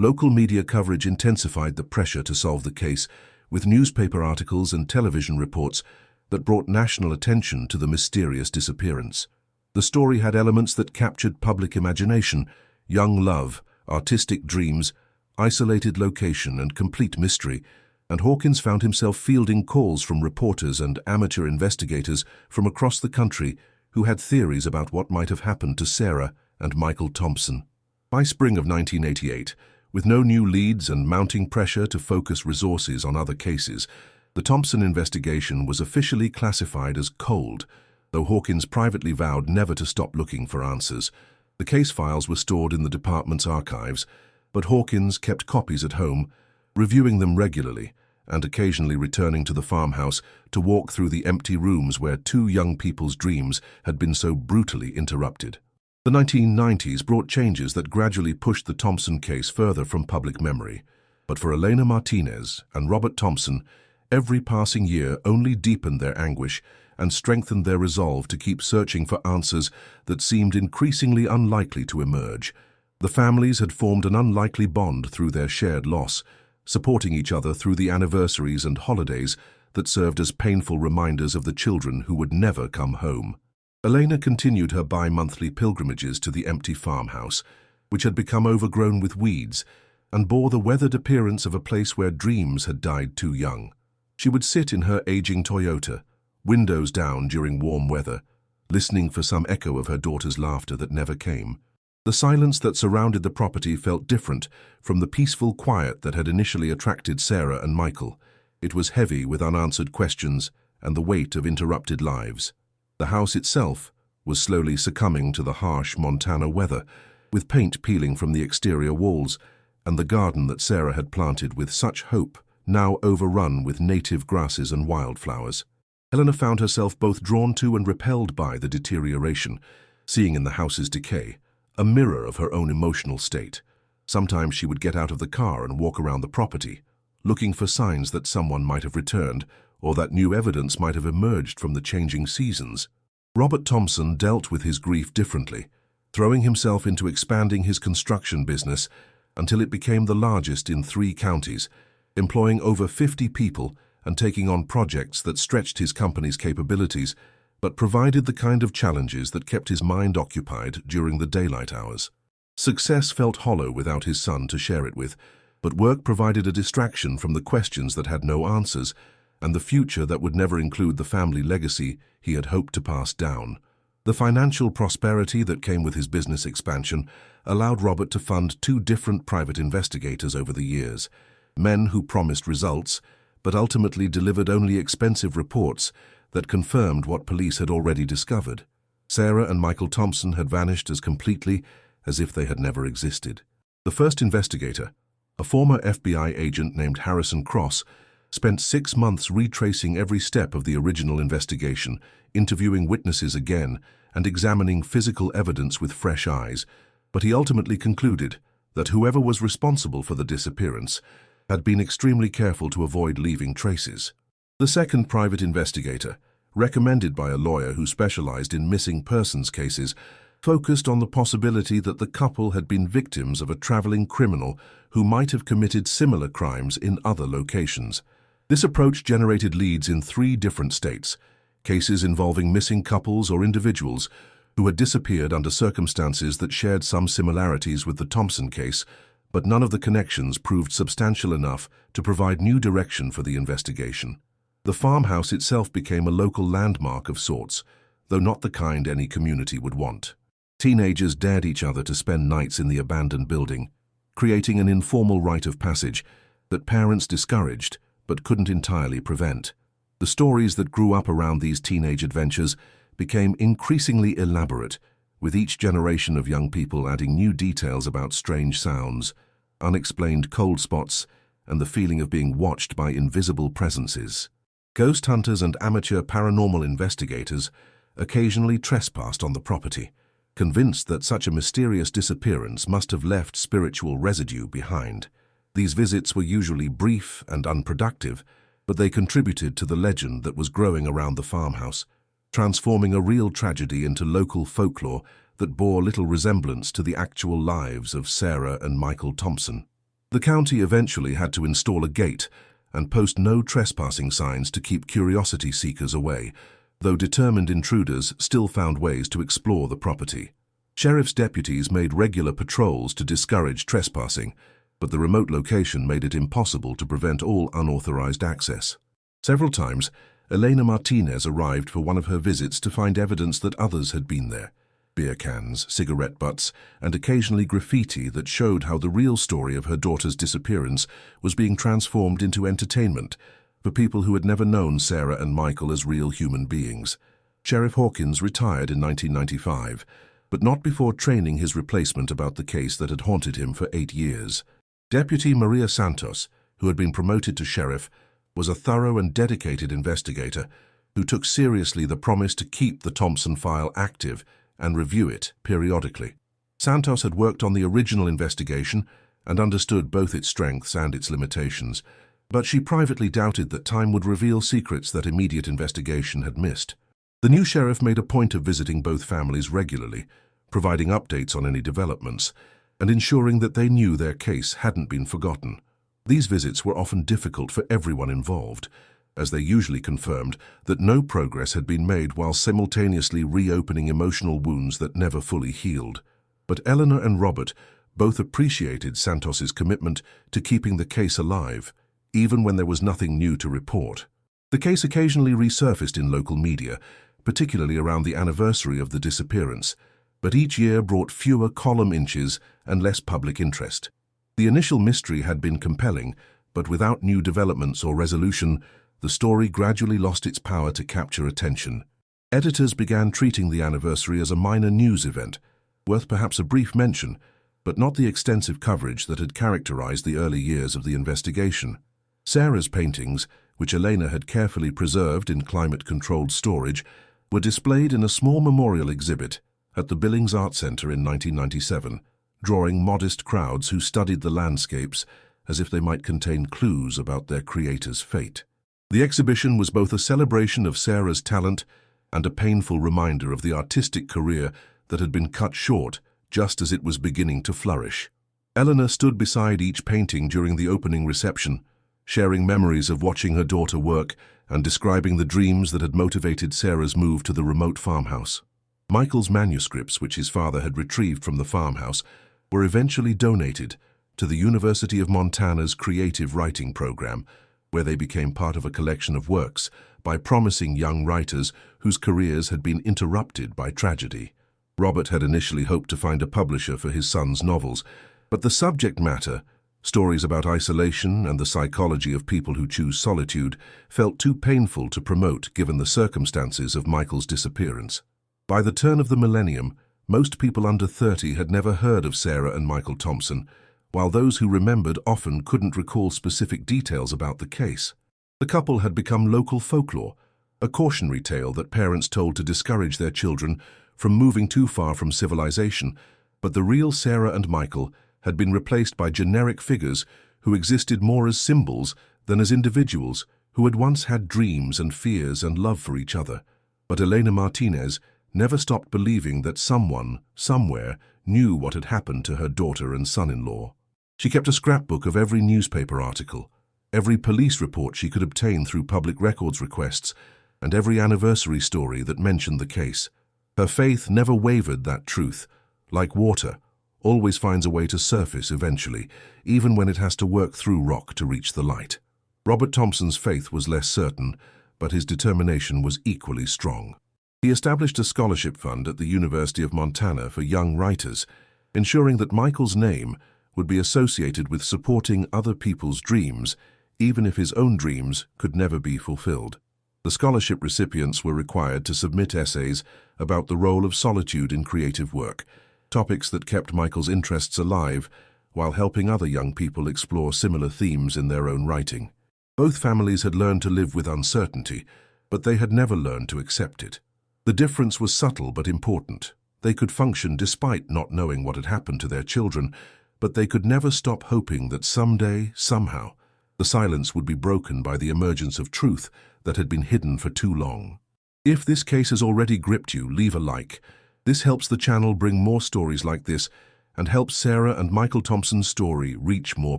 Local media coverage intensified the pressure to solve the case, with newspaper articles and television reports that brought national attention to the mysterious disappearance. The story had elements that captured public imagination: young love, artistic dreams, isolated location, and complete mystery, and Hawkins found himself fielding calls from reporters and amateur investigators from across the country who had theories about what might have happened to Sarah and Michael Thompson. By spring of 1988, with no new leads and mounting pressure to focus resources on other cases, the Thompson investigation was officially classified as cold, though Hawkins privately vowed never to stop looking for answers. The case files were stored in the department's archives, but Hawkins kept copies at home, reviewing them regularly and occasionally returning to the farmhouse to walk through the empty rooms where 2 young people's dreams had been so brutally interrupted. The 1990s brought changes that gradually pushed the Thompson case further from public memory, but for Elena Martinez and Robert Thompson, every passing year only deepened their anguish and strengthened their resolve to keep searching for answers that seemed increasingly unlikely to emerge. The families had formed an unlikely bond through their shared loss, supporting each other through the anniversaries and holidays that served as painful reminders of the children who would never come home. Elena continued her bi-monthly pilgrimages to the empty farmhouse, which had become overgrown with weeds, and bore the weathered appearance of a place where dreams had died too young. She would sit in her aging Toyota, windows down during warm weather, listening for some echo of her daughter's laughter that never came. The silence that surrounded the property felt different from the peaceful quiet that had initially attracted Sarah and Michael. It was heavy with unanswered questions and the weight of interrupted lives. The house itself was slowly succumbing to the harsh Montana weather, with paint peeling from the exterior walls, and the garden that Sarah had planted with such hope now overrun with native grasses and wildflowers. Helena found herself both drawn to and repelled by the deterioration, seeing in the house's decay a mirror of her own emotional state. Sometimes she would get out of the car and walk around the property, looking for signs that someone might have returned or that new evidence might have emerged from the changing seasons. Robert Thompson dealt with his grief differently, throwing himself into expanding his construction business until it became the largest in 3 counties, employing over 50 people and taking on projects that stretched his company's capabilities but provided the kind of challenges that kept his mind occupied during the daylight hours. Success felt hollow without his son to share it with, but work provided a distraction from the questions that had no answers and the future that would never include the family legacy he had hoped to pass down. The financial prosperity that came with his business expansion allowed Robert to fund 2 different private investigators over the years, men who promised results but ultimately delivered only expensive reports that confirmed what police had already discovered. Sarah and Michael Thompson had vanished as completely as if they had never existed. The first investigator, a former FBI agent named Harrison Cross, spent 6 months retracing every step of the original investigation, interviewing witnesses again, and examining physical evidence with fresh eyes, but he ultimately concluded that whoever was responsible for the disappearance had been extremely careful to avoid leaving traces. The second private investigator, recommended by a lawyer who specialized in missing persons cases, focused on the possibility that the couple had been victims of a traveling criminal who might have committed similar crimes in other locations. This approach generated leads in 3 different states, cases involving missing couples or individuals who had disappeared under circumstances that shared some similarities with the Thompson case, but none of the connections proved substantial enough to provide new direction for the investigation. The farmhouse itself became a local landmark of sorts, though not the kind any community would want. Teenagers dared each other to spend nights in the abandoned building, creating an informal rite of passage that parents discouraged but couldn't entirely prevent. The stories that grew up around these teenage adventures became increasingly elaborate, with each generation of young people adding new details about strange sounds, unexplained cold spots, and the feeling of being watched by invisible presences. Ghost hunters and amateur paranormal investigators occasionally trespassed on the property, convinced that such a mysterious disappearance must have left spiritual residue behind. These visits were usually brief and unproductive, but they contributed to the legend that was growing around the farmhouse, transforming a real tragedy into local folklore that bore little resemblance to the actual lives of Sarah and Michael Thompson. The county eventually had to install a gate and post no trespassing signs to keep curiosity seekers away, though determined intruders still found ways to explore the property. Sheriff's deputies made regular patrols to discourage trespassing, but the remote location made it impossible to prevent all unauthorized access. Several times, Elena Martinez arrived for one of her visits to find evidence that others had been there: beer cans, cigarette butts, and occasionally graffiti that showed how the real story of her daughter's disappearance was being transformed into entertainment for people who had never known Sarah and Michael as real human beings. Sheriff Hawkins retired in 1995, but not before training his replacement about the case that had haunted him for 8 years. Deputy Maria Santos, who had been promoted to sheriff, was a thorough and dedicated investigator who took seriously the promise to keep the Thompson file active and review it periodically. Santos had worked on the original investigation and understood both its strengths and its limitations, but she privately doubted that time would reveal secrets that immediate investigation had missed. The new sheriff made a point of visiting both families regularly, providing updates on any developments, and ensuring that they knew their case hadn't been forgotten. These visits were often difficult for everyone involved, as they usually confirmed that no progress had been made while simultaneously reopening emotional wounds that never fully healed. But Eleanor and Robert both appreciated Santos's commitment to keeping the case alive, even when there was nothing new to report. The case occasionally resurfaced in local media, particularly around the anniversary of the disappearance, but each year brought fewer column inches and less public interest. The initial mystery had been compelling, but without new developments or resolution, the story gradually lost its power to capture attention. Editors began treating the anniversary as a minor news event, worth perhaps a brief mention, but not the extensive coverage that had characterized the early years of the investigation. Sarah's paintings, which Elena had carefully preserved in climate-controlled storage, were displayed in a small memorial exhibit at the Billings Art Center in 1997, drawing modest crowds who studied the landscapes as if they might contain clues about their creator's fate. The exhibition was both a celebration of Sarah's talent and a painful reminder of the artistic career that had been cut short just as it was beginning to flourish. Eleanor stood beside each painting during the opening reception, sharing memories of watching her daughter work and describing the dreams that had motivated Sarah's move to the remote farmhouse. Michael's manuscripts, which his father had retrieved from the farmhouse, were eventually donated to the University of Montana's creative writing program, where they became part of a collection of works by promising young writers whose careers had been interrupted by tragedy. Robert had initially hoped to find a publisher for his son's novels, but the subject matter, stories about isolation and the psychology of people who choose solitude, felt too painful to promote given the circumstances of Michael's disappearance. By the turn of the millennium, most people under 30 had never heard of Sarah and Michael Thompson, while those who remembered often couldn't recall specific details about the case. The couple had become local folklore, a cautionary tale that parents told to discourage their children from moving too far from civilization, but the real Sarah and Michael had been replaced by generic figures who existed more as symbols than as individuals who had once had dreams and fears and love for each other. But Elena Martinez never stopped believing that someone, somewhere, knew what had happened to her daughter and son-in-law. She kept a scrapbook of every newspaper article, every police report she could obtain through public records requests, and every anniversary story that mentioned the case. Her faith never wavered that truth, like water, always finds a way to surface eventually, even when it has to work through rock to reach the light. Robert Thompson's faith was less certain, but his determination was equally strong. He established a scholarship fund at the University of Montana for young writers, ensuring that Michael's name would be associated with supporting other people's dreams, even if his own dreams could never be fulfilled. The scholarship recipients were required to submit essays about the role of solitude in creative work, topics that kept Michael's interests alive while helping other young people explore similar themes in their own writing. Both families had learned to live with uncertainty, but they had never learned to accept it. The difference was subtle but important. They could function despite not knowing what had happened to their children, but they could never stop hoping that someday, somehow, the silence would be broken by the emergence of truth that had been hidden for too long. If this case has already gripped you, leave a like. This helps the channel bring more stories like this and helps Sarah and Michael Thompson's story reach more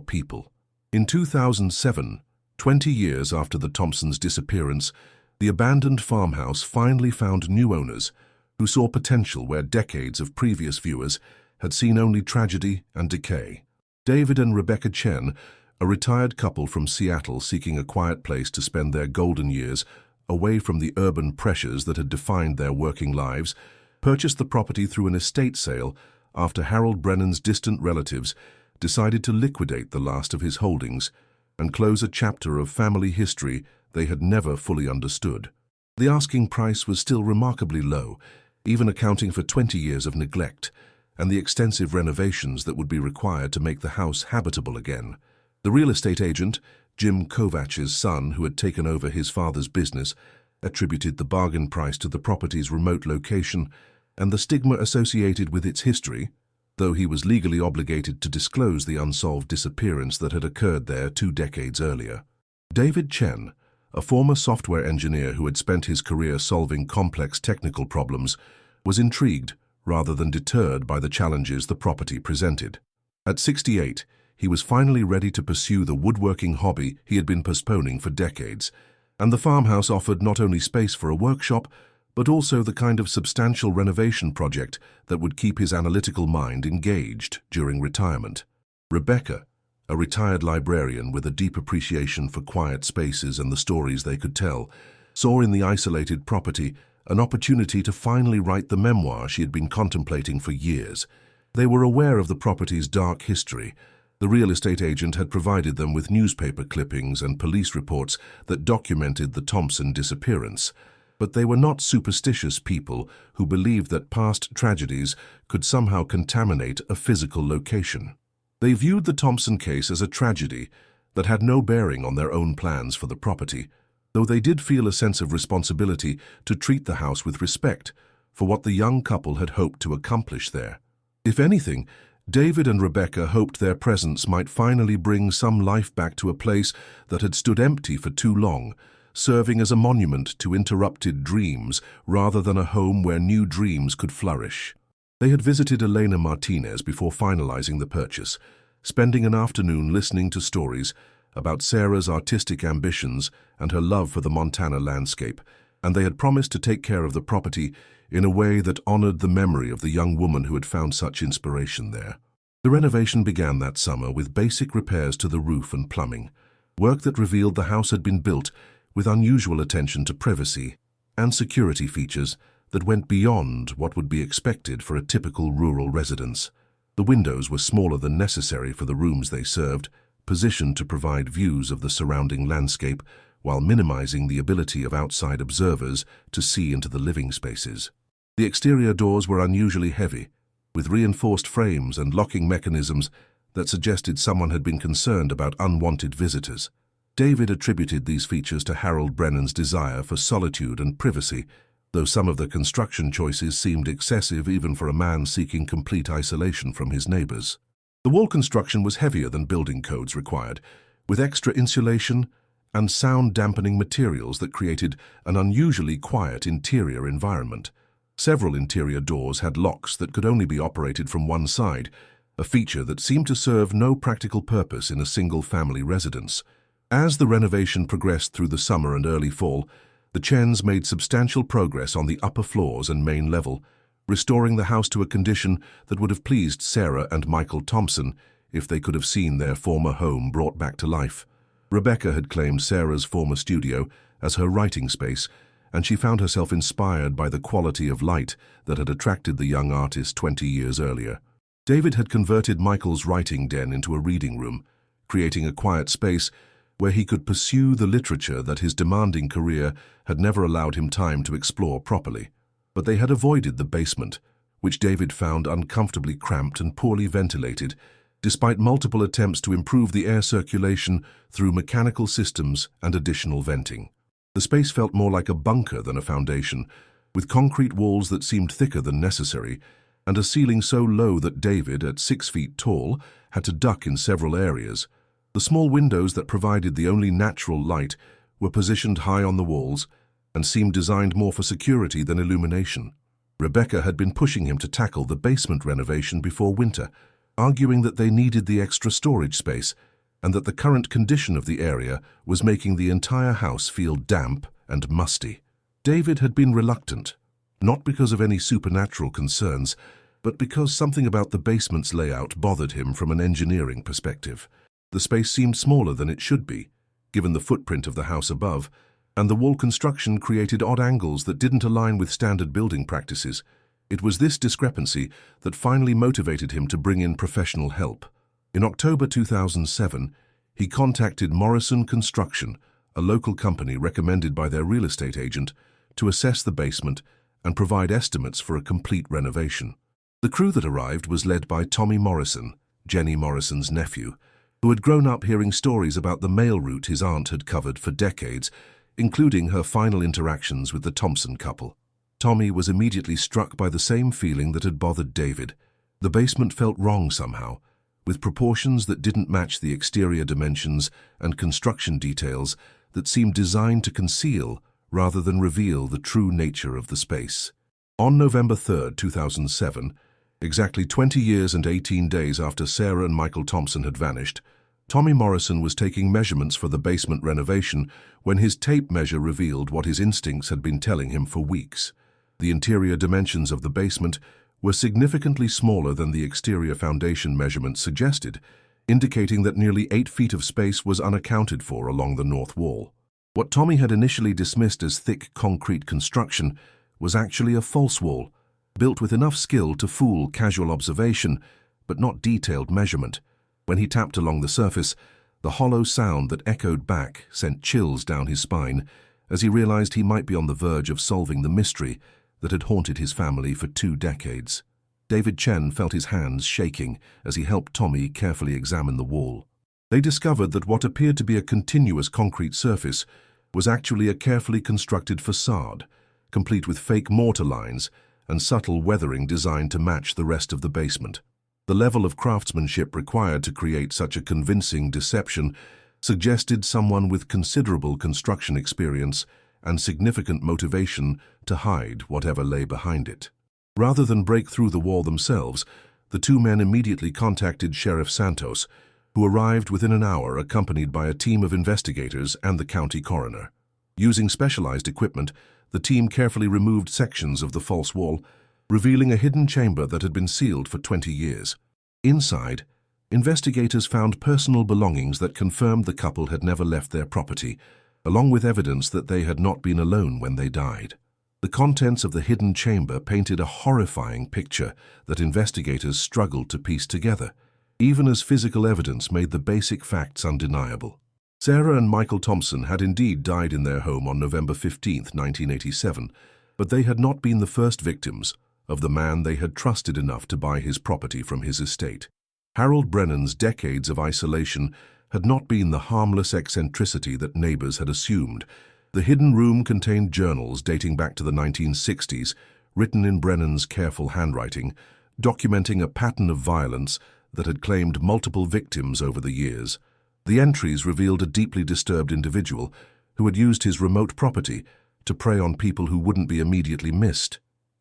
people. In 2007, 20 years after the Thompsons' disappearance, the abandoned farmhouse finally found new owners who saw potential where decades of previous viewers had seen only tragedy and decay. David and Rebecca Chen, a retired couple from Seattle seeking a quiet place to spend their golden years away from the urban pressures that had defined their working lives, purchased the property through an estate sale after Harold Brennan's distant relatives decided to liquidate the last of his holdings and close a chapter of family history they had never fully understood. The asking price was still remarkably low, even accounting for 20 years of neglect and the extensive renovations that would be required to make the house habitable again. The real estate agent, Jim Kovach's son, who had taken over his father's business, attributed the bargain price to the property's remote location and the stigma associated with its history, though he was legally obligated to disclose the unsolved disappearance that had occurred there 2 decades earlier. David Chen, a former software engineer who had spent his career solving complex technical problems, was intrigued rather than deterred by the challenges the property presented. At 68, he was finally ready to pursue the woodworking hobby he had been postponing for decades, and the farmhouse offered not only space for a workshop, but also the kind of substantial renovation project that would keep his analytical mind engaged during retirement. Rebecca, a retired librarian with a deep appreciation for quiet spaces and the stories they could tell, saw in the isolated property an opportunity to finally write the memoir she had been contemplating for years. They were aware of the property's dark history. The real estate agent had provided them with newspaper clippings and police reports that documented the Thompson disappearance. But they were not superstitious people who believed that past tragedies could somehow contaminate a physical location. They viewed the Thompson case as a tragedy that had no bearing on their own plans for the property, though they did feel a sense of responsibility to treat the house with respect for what the young couple had hoped to accomplish there. If anything, David and Rebecca hoped their presence might finally bring some life back to a place that had stood empty for too long, serving as a monument to interrupted dreams rather than a home where new dreams could flourish. They had visited Elena Martinez before finalizing the purchase, spending an afternoon listening to stories about Sarah's artistic ambitions and her love for the Montana landscape, and they had promised to take care of the property in a way that honored the memory of the young woman who had found such inspiration there. The renovation began that summer with basic repairs to the roof and plumbing, work that revealed the house had been built with unusual attention to privacy and security features that went beyond what would be expected for a typical rural residence. The windows were smaller than necessary for the rooms they served, positioned to provide views of the surrounding landscape while minimizing the ability of outside observers to see into the living spaces. The exterior doors were unusually heavy, with reinforced frames and locking mechanisms that suggested someone had been concerned about unwanted visitors. David attributed these features to Harold Brennan's desire for solitude and privacy, though some of the construction choices seemed excessive even for a man seeking complete isolation from his neighbors. The wall construction was heavier than building codes required, with extra insulation and sound-dampening materials that created an unusually quiet interior environment. Several interior doors had locks that could only be operated from one side, a feature that seemed to serve no practical purpose in a single-family residence. As the renovation progressed through the summer and early fall, the Chens made substantial progress on the upper floors and main level, restoring the house to a condition that would have pleased Sarah and Michael Thompson if they could have seen their former home brought back to life. Rebecca had claimed Sarah's former studio as her writing space, and she found herself inspired by the quality of light that had attracted the young artist 20 years earlier. David had converted Michael's writing den into a reading room, creating a quiet space where he could pursue the literature that his demanding career had never allowed him time to explore properly. But they had avoided the basement, which David found uncomfortably cramped and poorly ventilated, despite multiple attempts to improve the air circulation through mechanical systems and additional venting. The space felt more like a bunker than a foundation, with concrete walls that seemed thicker than necessary, and a ceiling so low that David, at 6 feet tall, had to duck in several areas. The small windows that provided the only natural light were positioned high on the walls and seemed designed more for security than illumination. Rebecca had been pushing him to tackle the basement renovation before winter, arguing that they needed the extra storage space and that the current condition of the area was making the entire house feel damp and musty. David had been reluctant, not because of any supernatural concerns, but because something about the basement's layout bothered him from an engineering perspective. The space seemed smaller than it should be, given the footprint of the house above, and the wall construction created odd angles that didn't align with standard building practices. It was this discrepancy that finally motivated him to bring in professional help. In October 2007, he contacted Morrison Construction, a local company recommended by their real estate agent, to assess the basement and provide estimates for a complete renovation. The crew that arrived was led by Tommy Morrison, Jenny Morrison's nephew, who had grown up hearing stories about the mail route his aunt had covered for decades, including her final interactions with the Thompson couple. Tommy was immediately struck by the same feeling that had bothered David. The basement felt wrong somehow, with proportions that didn't match the exterior dimensions and construction details that seemed designed to conceal rather than reveal the true nature of the space. On November 3, 2007, exactly 20 years and 18 days after Sarah and Michael Thompson had vanished, Tommy Morrison was taking measurements for the basement renovation when his tape measure revealed what his instincts had been telling him for weeks. The interior dimensions of the basement were significantly smaller than the exterior foundation measurements suggested, indicating that nearly 8 feet of space was unaccounted for along the north wall. What Tommy had initially dismissed as thick concrete construction was actually a false wall, built with enough skill to fool casual observation, but not detailed measurement. When he tapped along the surface, the hollow sound that echoed back sent chills down his spine as he realized he might be on the verge of solving the mystery that had haunted his family for 2 decades. David Chen felt his hands shaking as he helped Tommy carefully examine the wall. They discovered that what appeared to be a continuous concrete surface was actually a carefully constructed facade, complete with fake mortar lines and subtle weathering designed to match the rest of the basement. The level of craftsmanship required to create such a convincing deception suggested someone with considerable construction experience and significant motivation to hide whatever lay behind it. Rather than break through the wall themselves, the 2 men immediately contacted Sheriff Santos, who arrived within an hour accompanied by a team of investigators and the county coroner. Using specialized equipment, the team carefully removed sections of the false wall, revealing a hidden chamber that had been sealed for 20 years. Inside, investigators found personal belongings that confirmed the couple had never left their property, along with evidence that they had not been alone when they died. The contents of the hidden chamber painted a horrifying picture that investigators struggled to piece together, even as physical evidence made the basic facts undeniable. Sarah and Michael Thompson had indeed died in their home on November 15, 1987, but they had not been the first victims of the man they had trusted enough to buy his property from his estate. Harold Brennan's decades of isolation had not been the harmless eccentricity that neighbors had assumed. The hidden room contained journals dating back to the 1960s, written in Brennan's careful handwriting, documenting a pattern of violence that had claimed multiple victims over the years. The entries revealed a deeply disturbed individual who had used his remote property to prey on people who wouldn't be immediately missed: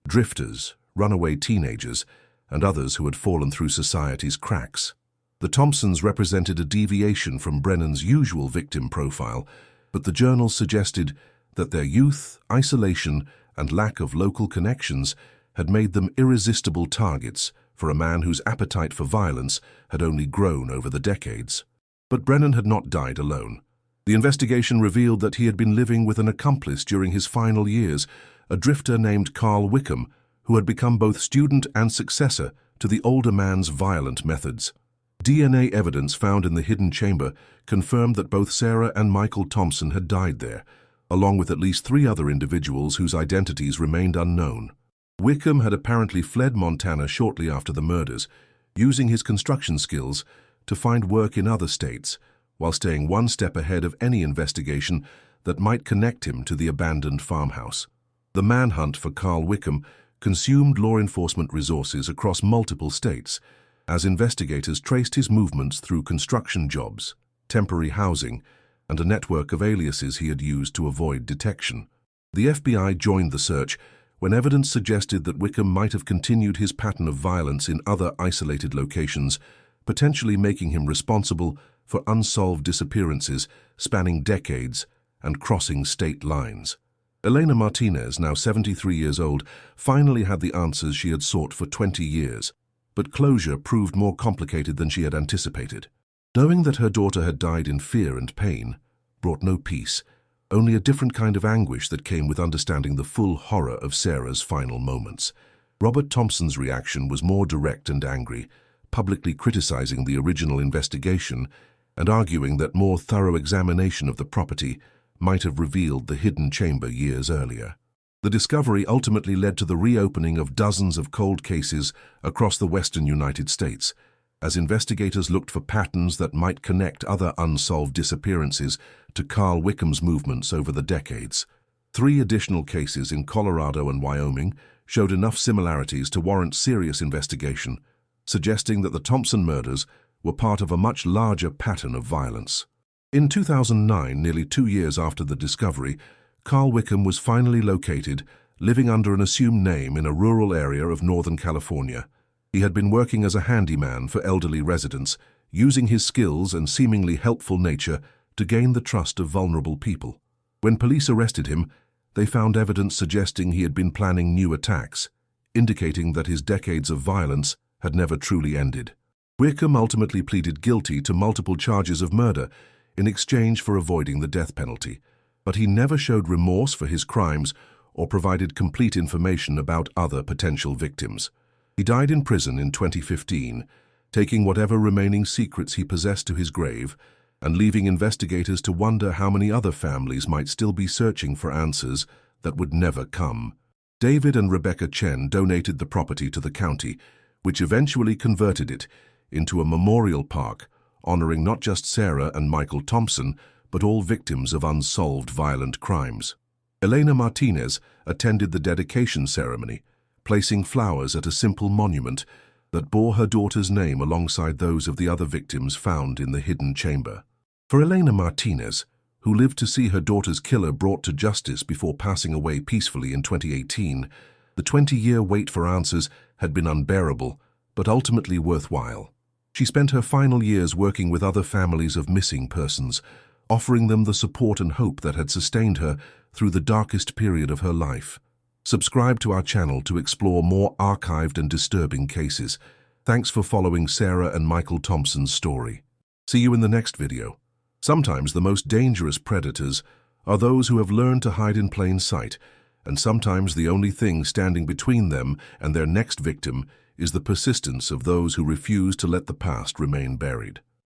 drifters, runaway teenagers, and others who had fallen through society's cracks. The Thompsons represented a deviation from Brennan's usual victim profile, but the journals suggested that their youth, isolation, and lack of local connections had made them irresistible targets for a man whose appetite for violence had only grown over the decades. But Brennan had not died alone. The investigation revealed that he had been living with an accomplice during his final years, a drifter named Carl Wickham, who had become both student and successor to the older man's violent methods. DNA evidence found in the hidden chamber confirmed that both Sarah and Michael Thompson had died there, along with at least 3 other individuals whose identities remained unknown. Wickham had apparently fled Montana shortly after the murders, using his construction skills to find work in other states, while staying one step ahead of any investigation that might connect him to the abandoned farmhouse. The manhunt for Carl Wickham consumed law enforcement resources across multiple states, as investigators traced his movements through construction jobs, temporary housing, and a network of aliases he had used to avoid detection. The FBI joined the search when evidence suggested that Wickham might have continued his pattern of violence in other isolated locations, potentially making him responsible for unsolved disappearances spanning decades and crossing state lines. Elena Martinez, now 73 years old, finally had the answers she had sought for 20 years. But closure proved more complicated than she had anticipated. Knowing that her daughter had died in fear and pain brought no peace, only a different kind of anguish that came with understanding the full horror of Sarah's final moments. Robert Thompson's reaction was more direct and angry, publicly criticizing the original investigation and arguing that more thorough examination of the property might have revealed the hidden chamber years earlier. The discovery ultimately led to the reopening of dozens of cold cases across the western United States, as investigators looked for patterns that might connect other unsolved disappearances to Carl Wickham's movements over the decades. 3 additional cases in Colorado and Wyoming showed enough similarities to warrant serious investigation, suggesting that the Thompson murders were part of a much larger pattern of violence. In 2009, nearly 2 years after the discovery, Carl Wickham was finally located, living under an assumed name in a rural area of Northern California. He had been working as a handyman for elderly residents, using his skills and seemingly helpful nature to gain the trust of vulnerable people. When police arrested him, they found evidence suggesting he had been planning new attacks, indicating that his decades of violence had never truly ended. Wickham ultimately pleaded guilty to multiple charges of murder in exchange for avoiding the death penalty, but he never showed remorse for his crimes or provided complete information about other potential victims. He died in prison in 2015, taking whatever remaining secrets he possessed to his grave and leaving investigators to wonder how many other families might still be searching for answers that would never come. David and Rebecca Chen donated the property to the county, which eventually converted it into a memorial park, honoring not just Sarah and Michael Thompson, but all victims of unsolved violent crimes. Elena Martinez attended the dedication ceremony, placing flowers at a simple monument that bore her daughter's name alongside those of the other victims found in the hidden chamber. For Elena Martinez, who lived to see her daughter's killer brought to justice before passing away peacefully in 2018, the 20-year wait for answers had been unbearable, but ultimately worthwhile. She spent her final years working with other families of missing persons, offering them the support and hope that had sustained her through the darkest period of her life. Subscribe to our channel to explore more archived and disturbing cases. Thanks for following Sarah and Michael Thompson's story. See you in the next video. Sometimes the most dangerous predators are those who have learned to hide in plain sight, and sometimes the only thing standing between them and their next victim is the persistence of those who refuse to let the past remain buried.